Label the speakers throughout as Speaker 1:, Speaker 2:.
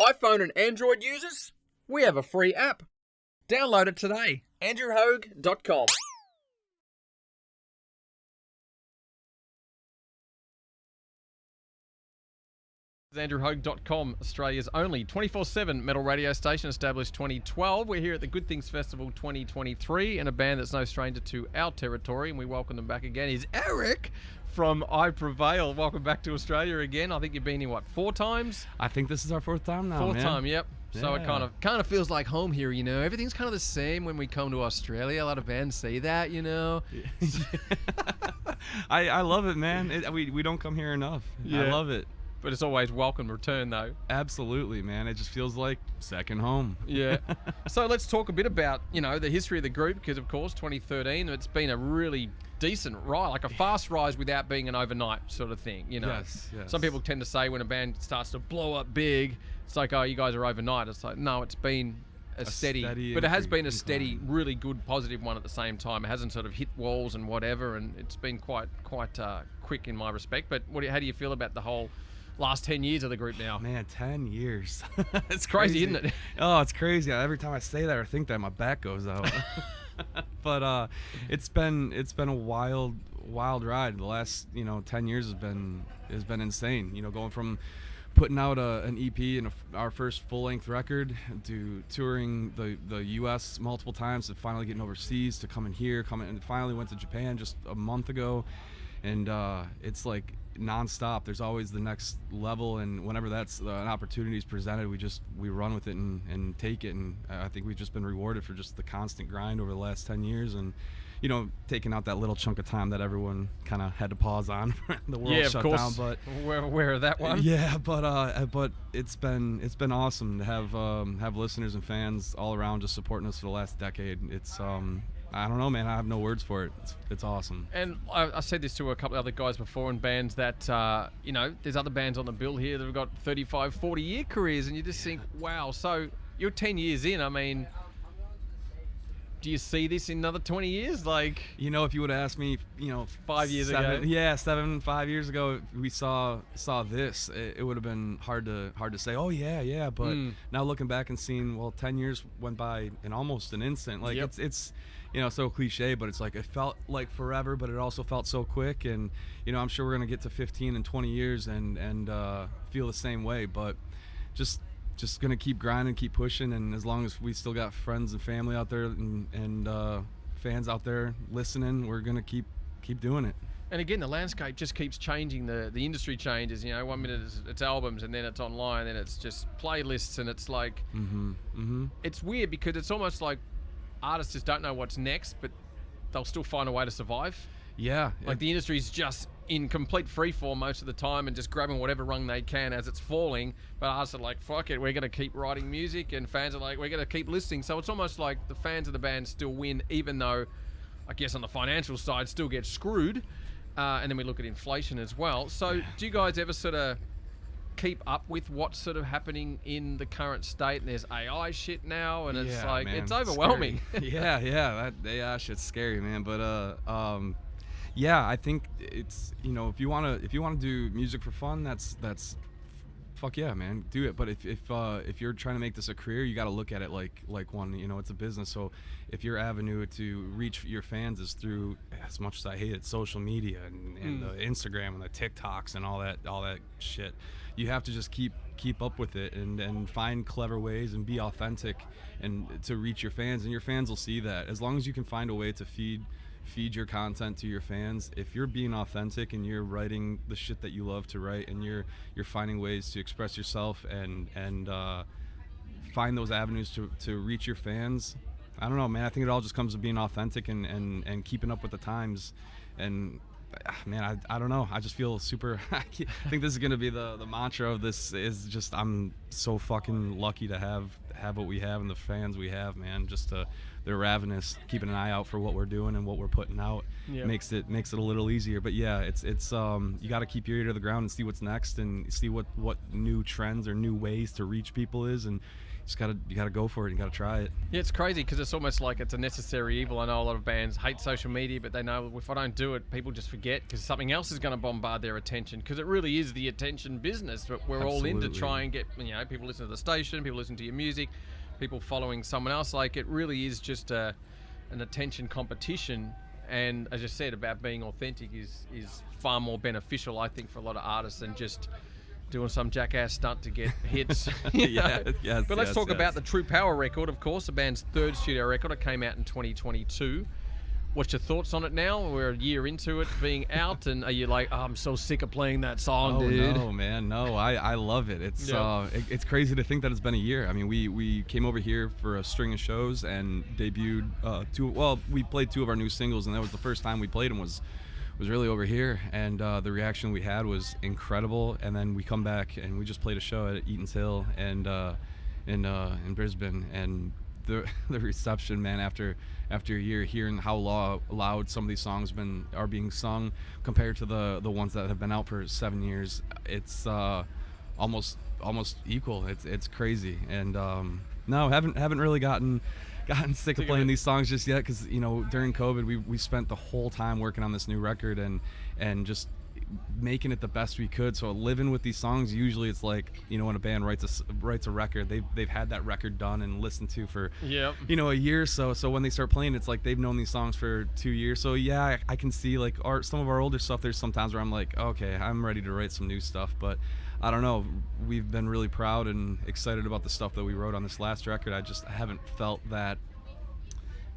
Speaker 1: iPhone and Android users, we have a free app. Download it today. AndrewHogue.com.
Speaker 2: AndrewHogue.com, Australia's only 24/7 metal radio station, established 2012. We're here at the Good Things Festival 2023, and a band that's no stranger to our territory, and we welcome them back again, is Eric from PREVAIL. Welcome back to Australia again. I think you've been here, what, 4 times?
Speaker 3: I think this is our 4th time now,
Speaker 2: Fourth
Speaker 3: man.
Speaker 2: time, yep. So it
Speaker 3: Yeah.
Speaker 2: kind of feels like home here, you know. Everything's kind of the same when we come to Australia. A lot of bands say that, you know.
Speaker 3: I love it, man. We don't come here enough.
Speaker 2: Yeah.
Speaker 3: I love it.
Speaker 2: But it's always welcome return, though.
Speaker 3: Absolutely, man. It just feels like second home.
Speaker 2: Yeah. So let's talk a bit about, you know, the history of the group, because, of course, 2013, it's been a really decent ride, like a fast rise without being an overnight sort of thing, you know.
Speaker 3: Yes.
Speaker 2: Some people tend to say when a band starts to blow up big, it's like, oh, you guys are overnight. It's like, no, it's been a steady, but it has been a steady, really good, positive one at the same time. It hasn't sort of hit walls and whatever, and it's been quite quick in my respect. But how do you feel about the whole last 10 years of the group now?
Speaker 3: Man, 10 years.
Speaker 2: It's crazy, isn't it?
Speaker 3: Oh, it's crazy. Every time I say that or think that, my back goes out. But it's been a wild ride. The last 10 years has been insane. You know, going from putting out an EP and our first full-length record, to touring the U.S. multiple times, to finally getting overseas, to coming and finally went to Japan just a month ago, and it's like non-stop. There's always the next level, and whenever that's an opportunity is presented, we run with it and take it. And I think we've just been rewarded for just the constant grind over the last 10 years, and taking out that little chunk of time that everyone kind of had to pause on. The world shut down, but
Speaker 2: we're aware of that one.
Speaker 3: Yeah, but it's been awesome to have listeners and fans all around just supporting us for the last decade. It's I don't know, man. I have no words for it. It's awesome.
Speaker 2: And I said this to a couple of other guys before in bands that, there's other bands on the bill here that have got 35, 40-year careers, and you just think, wow. So you're 10 years in. I mean, do you see this in another 20 years? Like,
Speaker 3: if you would have asked me,
Speaker 2: 5 years ago.
Speaker 3: Yeah, 5 years ago, if we saw this, it would have been hard to say, oh yeah. But now looking back and seeing, 10 years went by in almost an instant. Like,
Speaker 2: yep.
Speaker 3: it's so cliche, but it's like it felt like forever, but it also felt so quick. And I'm sure we're gonna get to 15 and 20 years and feel the same way. But just gonna keep grinding, keep pushing, and as long as we still got friends and family out there and fans out there listening, we're gonna keep doing it.
Speaker 2: And again, the landscape just keeps changing. The industry changes. 1 minute it's albums, and then it's online, and it's just playlists, and it's like, it's weird because it's almost like artists just don't know what's next, but they'll still find a way to survive.
Speaker 3: Yeah.
Speaker 2: Like, the industry's just in complete freefall most of the time and just grabbing whatever rung they can as it's falling. But artists are like, fuck it, we're going to keep writing music, and fans are like, we're going to keep listening. So it's almost like the fans of the band still win, even though, I guess, on the financial side, still get screwed. And then we look at inflation as well. So do you guys ever sort of keep up with what's sort of happening in the current state? And there's AI shit now, and it's like,
Speaker 3: man,
Speaker 2: it's overwhelming.
Speaker 3: That AI shit's scary, man. But I think it's if you want to do music for fun, that's fuck yeah, man, do it. But if you're trying to make this a career, you got to look at it like one, it's a business. So if your avenue to reach your fans is through, as much as I hate it, social media and the Instagram and the TikToks and all that shit, you have to just keep up with it and find clever ways and be authentic and to reach your fans, and your fans will see that. As long as you can find a way to feed your content to your fans, if you're being authentic and you're writing the shit that you love to write, and you're finding ways to express yourself and find those avenues to reach your fans, I don't know, man, I think it all just comes to being authentic and keeping up with the times. And man, I don't know, I just feel super I think this is going to be the mantra of this, is just I'm so fucking lucky to have what we have and the fans we have, man. Just ravenous, keeping an eye out for what we're doing and what we're putting out.
Speaker 2: Yep.
Speaker 3: Makes it a little easier. But yeah, it's you got to keep your ear to the ground and see what's next and see what new trends or new ways to reach people is, and you gotta go for it. You gotta try it.
Speaker 2: Yeah, it's crazy because it's almost like it's a necessary evil. I know a lot of bands hate social media, but they know if I don't do it, people just forget because something else is going to bombard their attention, because it really is the attention business. But we're all in to try and get, people listen to the station, people listen to your music, people following someone else. Like, it really is just an attention competition. And as you said about being authentic is far more beneficial, I think, for a lot of artists than just doing some jackass stunt to get hits.
Speaker 3: Yes,
Speaker 2: but let's talk about the True Power record, of course, the band's third studio record. It came out in 2022. What's your thoughts on it now? We're a year into it being out, and are you like, I'm so sick of playing that song, dude?
Speaker 3: No, man, no. I love it. It's it's crazy to think that it's been a year. I mean, we came over here for a string of shows and debuted we played 2 of our new singles, and that was the first time we played them was really over here, and the reaction we had was incredible. And then we come back and we just played a show at Eaton's Hill and in Brisbane, and the reception, man, after a year, hearing how loud some of these songs are being sung compared to the ones that have been out for 7 years, it's almost equal. It's crazy. And no, haven't really gotten sick of playing these songs just yet, because during COVID we spent the whole time working on this new record and just making it the best we could. So living with these songs, usually it's like, when a band writes a record, they've had that record done and listened to for a year or so. So when they start playing, it's like they've known these songs for 2 years. So yeah, I can see like some of our older stuff, there's sometimes where I'm like, okay, I'm ready to write some new stuff. But I don't know, we've been really proud and excited about the stuff that we wrote on this last record. I haven't felt that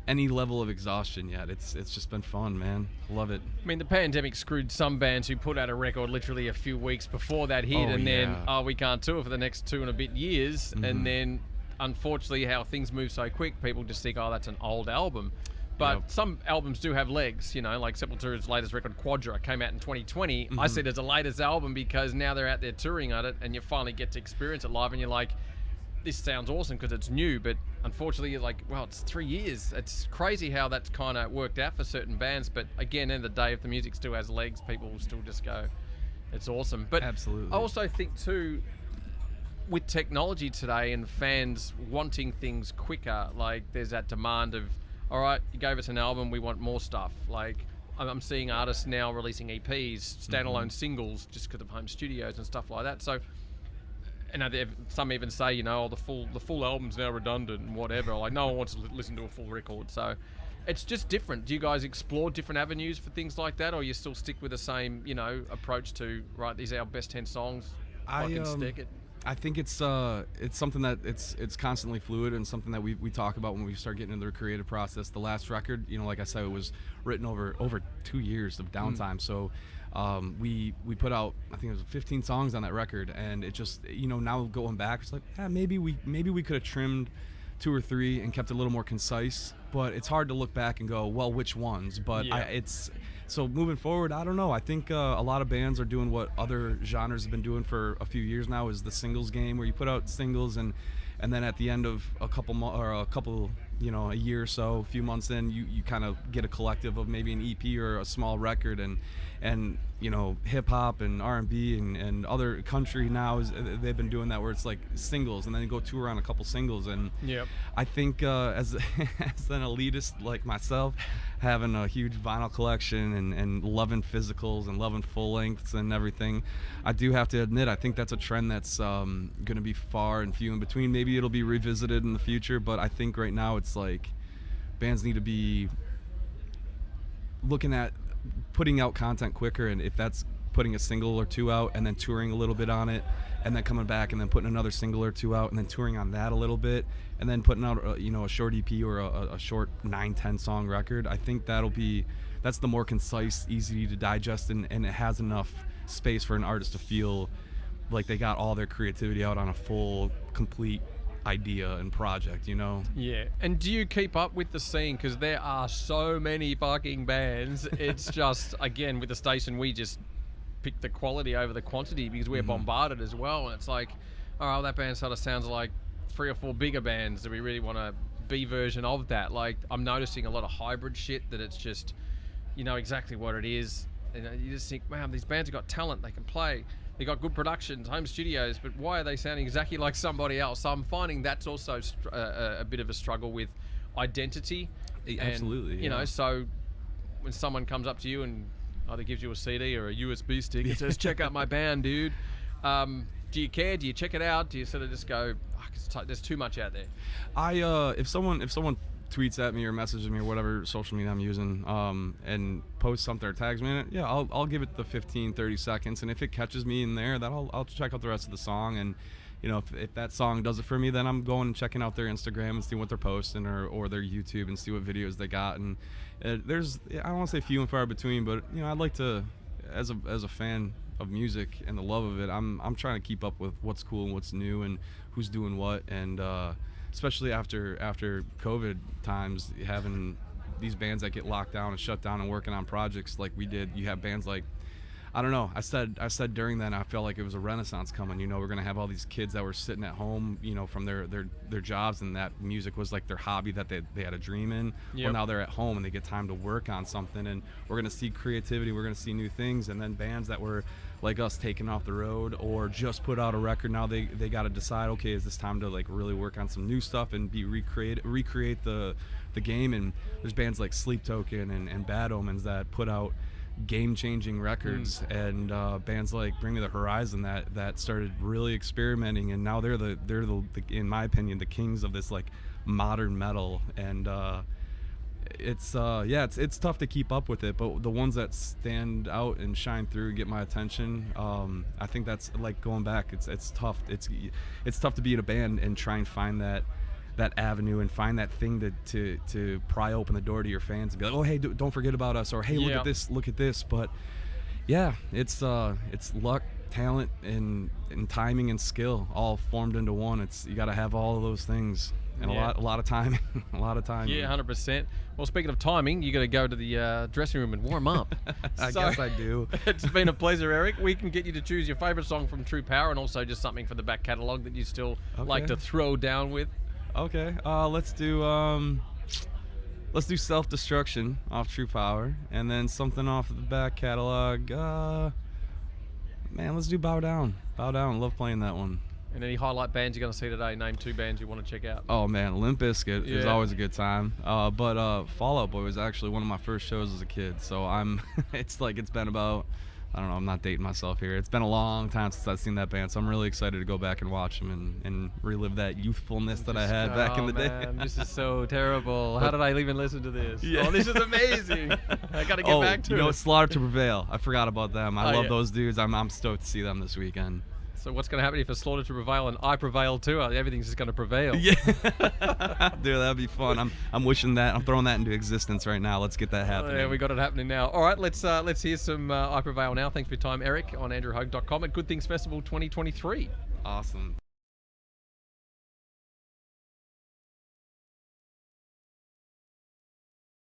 Speaker 3: any level of exhaustion yet. It's just been fun, man. Love it.
Speaker 2: I mean, the pandemic screwed some bands who put out a record literally a few weeks before that hit, then we can't tour for the next 2 and a bit years.
Speaker 3: Mm-hmm.
Speaker 2: And then unfortunately, how things move so quick, people just think, that's an old album. But some albums do have legs, like Sepultura's latest record, Quadra, came out in 2020.
Speaker 3: Mm-hmm.
Speaker 2: I see it as the latest album because now they're out there touring at it, and you finally get to experience it live, and you're like, this sounds awesome because it's new. But unfortunately, you're like, well, it's 3 years. It's crazy how that's kind of worked out for certain bands. But again, end of the day, if the music still has legs, people will still just go, it's awesome. But
Speaker 3: absolutely.
Speaker 2: I also think too, with technology today and fans wanting things quicker, like there's that demand of, all right, you gave us an album, we want more stuff. Like, I'm seeing artists now releasing EPs, standalone singles, just because of home studios and stuff like that. So, some even say, the full album's now redundant and whatever. Like, no one wants to listen to a full record. So, it's just different. Do you guys explore different avenues for things like that, or you still stick with the same, approach to, right, these are our best 10 songs, fucking stick it?
Speaker 3: I think it's something that it's constantly fluid, and something that we talk about when we start getting into the creative process. The last record, like I said, it was written over 2 years of downtime. So we put out, I think it was 15 songs on that record, and it just, now going back, it's like, maybe we could have trimmed 2 or 3 and kept it a little more concise. But it's hard to look back and go, well, which ones? But so moving forward, I don't know. I think a lot of bands are doing what other genres have been doing for a few years now, is the singles game, where you put out singles and then at the end of a year or so, a few months in, you kind of get a collective of maybe an EP or a small record. And hip hop and R&B and other country now they've been doing that, where it's like singles and then you go tour on a couple singles. And I think as an elitist like myself, having a huge vinyl collection and loving physicals and loving full lengths and everything, I do have to admit, I think that's a trend that's going to be far and few in between. Maybe it'll be revisited in the future, but I think right now it's like bands need to be looking at putting out content quicker, and if that's putting a single or 2 out and then touring a little bit on it, and then coming back and then putting another single or 2 out and then touring on that a little bit, and then putting out a short EP or a short 9-10 song record, I think that's the more concise, easy to digest, and it has enough space for an artist to feel like they got all their creativity out on a full, complete idea and project,
Speaker 2: Yeah. And do you keep up with the scene? Because there are so many fucking bands. It's just, again, with the station, we just pick the quality over the quantity because we're bombarded as well. And it's like, oh, that band sort of sounds like 3 or 4 bigger bands. Do we really want to B version of that. Like, I'm noticing a lot of hybrid shit that it's just, you know exactly what it is. And you just think, man, these bands have got talent. They can play. They got good productions, home studios, but why are they sounding exactly like somebody else? So I'm finding that's also a bit of a struggle with identity.
Speaker 3: Absolutely.
Speaker 2: And, you know, so when someone comes up to you and either gives you a CD or a USB stick and says, check out my band, dude. Do you care? Do you check it out? Do you sort of just go, there's too much out there?
Speaker 3: If someone tweets at me or messages me or whatever social media I'm using, and posts something or tags me in it, yeah, I'll give it the 15-30 seconds, and if it catches me in there, then I'll check out the rest of the song. And you know, if that song does it for me, then I'm going and checking out their Instagram and seeing what they're posting, or their YouTube and see what videos they got. And there's, I don't want to say few and far between, but you know, I'd like to, as a fan of music and the love of it, I'm trying to keep up with what's cool and what's new and who's doing what. And especially after COVID times, having these bands that get locked down and shut down and working on projects like we did. You have bands like, I don't know, I said during that, I felt like it was a renaissance coming. You know, we're gonna have all these kids that were sitting at home, you know, from their jobs, and that music was like their hobby that they had a dream in.
Speaker 2: Yep.
Speaker 3: Well, now they're at home and they get time to work on something, and we're gonna see creativity, we're gonna see new things. And then bands that were like us, taking off the road or just put out a record, now they got to decide, okay, is this time to like really work on some new stuff and recreate the game. And there's bands like Sleep Token and Bad Omens that put out game-changing records, and bands like Bring Me the Horizon that started really experimenting, and now they're the in my opinion, the kings of this like modern metal. And it's tough to keep up with it, but the ones that stand out and shine through, get my attention, I think that's like going back, it's tough. It's tough to be in a band and try and find that avenue and find that thing to pry open the door to your fans and be like, oh, hey, don't forget about us, or hey, look at this. But yeah, it's luck, talent, and timing and skill all formed into one. You got to have all of those things, and a lot of time. A lot of time.
Speaker 2: Yeah, 100%. Well, speaking of timing, you got to go to the dressing room and warm up.
Speaker 3: I guess I do.
Speaker 2: It's been a pleasure, Eric. We can get you to choose your favorite song from True Power, and also just something for the back catalogue that you still like to throw down with.
Speaker 3: Okay, let's do Self-Destruction off True Power, and then something off of the back catalog. Man, let's do Bow Down. Bow Down, love playing that one.
Speaker 2: And any highlight bands you're going to see today? Name 2 bands you want to check out.
Speaker 3: Oh man, Limp Bizkit is always a good time. But Fall Out Boy was actually one of my first shows as a kid, so it's been about, I don't know, I'm not dating myself here. It's been a long time since I've seen that band, so I'm really excited to go back and watch them and relive that youthfulness that I had back in the day.
Speaker 2: This is so terrible. How did I even listen to this? Yeah. Oh, this is amazing. I got to get back to it.
Speaker 3: You know, Slaughter to Prevail. I forgot about them. I love those dudes. I'm stoked to see them this weekend.
Speaker 2: So what's going to happen if it's Slaughter to Prevail and I prevail too? Everything's just going to prevail.
Speaker 3: Yeah. Dude, that'd be fun. I'm wishing that. I'm throwing that into existence right now. Let's get that happening.
Speaker 2: Yeah, we got it happening now. All right, let's hear some I Prevail now. Thanks for your time, Eric, on andrewhogue.com at Good Things Festival 2023.
Speaker 3: Awesome.